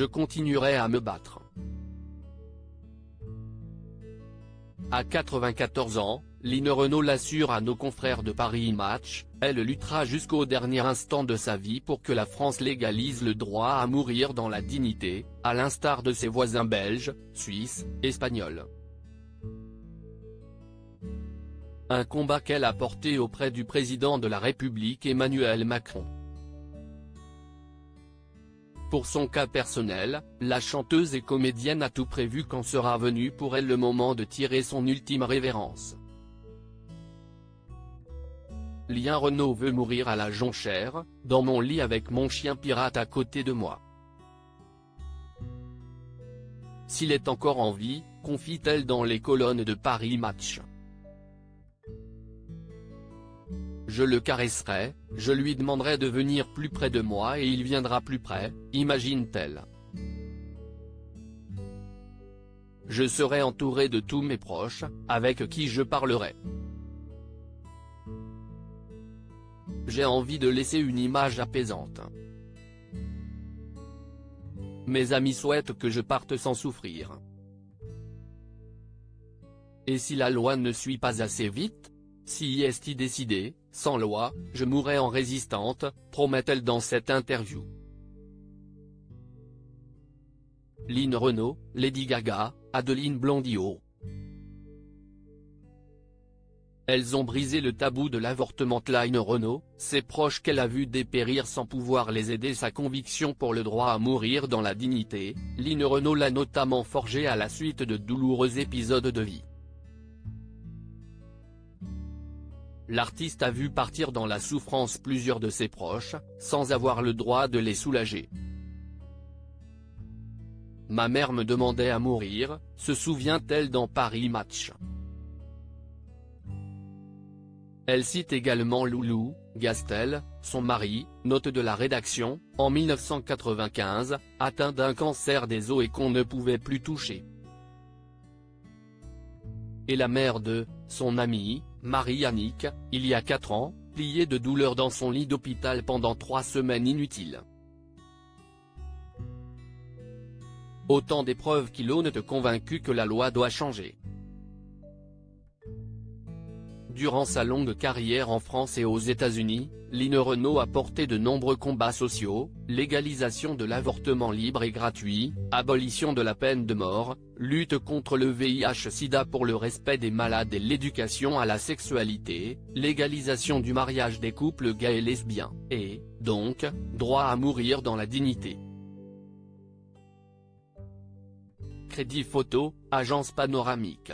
je continuerai à me battre. À 94 ans, Line Renaud l'assure à nos confrères de Paris Match, elle luttera jusqu'au dernier instant de sa vie pour que la France légalise le droit à mourir dans la dignité, à l'instar de ses voisins belges, suisses, espagnols. Un combat qu'elle a porté auprès du président de la République Emmanuel Macron. Pour son cas personnel, la chanteuse et comédienne a tout prévu quand sera venu pour elle le moment de tirer son ultime révérence. Line Renaud veut mourir à la jonchère, dans mon lit avec mon chien pirate à côté de moi. S'il est encore en vie, confie-t-elle dans les colonnes de Paris Match. Je le caresserai, je lui demanderai de venir plus près de moi et il viendra plus près, imagine-t-elle. Je serai entouré de tous mes proches, avec qui je parlerai. J'ai envie de laisser une image apaisante. Mes amis souhaitent que je parte sans souffrir. Et si la loi ne suit pas assez vite? Si est décidé, sans loi, je mourrai en résistante, promet-elle dans cette interview. Line Renaud, Lady Gaga, Adeline Blondiot. Elles ont brisé le tabou de l'avortement. Line Renaud, ses proches qu'elle a vu dépérir sans pouvoir les aider. Sa conviction pour le droit à mourir dans la dignité, Line Renaud l'a notamment forgée à la suite de douloureux épisodes de vie. L'artiste a vu partir dans la souffrance plusieurs de ses proches, sans avoir le droit de les soulager. Ma mère me demandait à mourir, se souvient-elle dans Paris Match. Elle cite également Loulou Gastel, son mari, note de la rédaction, en 1995, atteint d'un cancer des os et qu'on ne pouvait plus toucher. Et la mère de son amie, Marie-Annick, il y a 4 ans, pliée de douleur dans son lit d'hôpital pendant 3 semaines inutiles. Autant d'épreuves qui l'ont convaincu que la loi doit changer. Durant sa longue carrière en France et aux États-Unis, Line Renaud a porté de nombreux combats sociaux, légalisation de l'avortement libre et gratuit, abolition de la peine de mort, lutte contre le VIH/SIDA pour le respect des malades et l'éducation à la sexualité, légalisation du mariage des couples gays et lesbiens, et, donc, droit à mourir dans la dignité. Crédit photo, agence panoramique.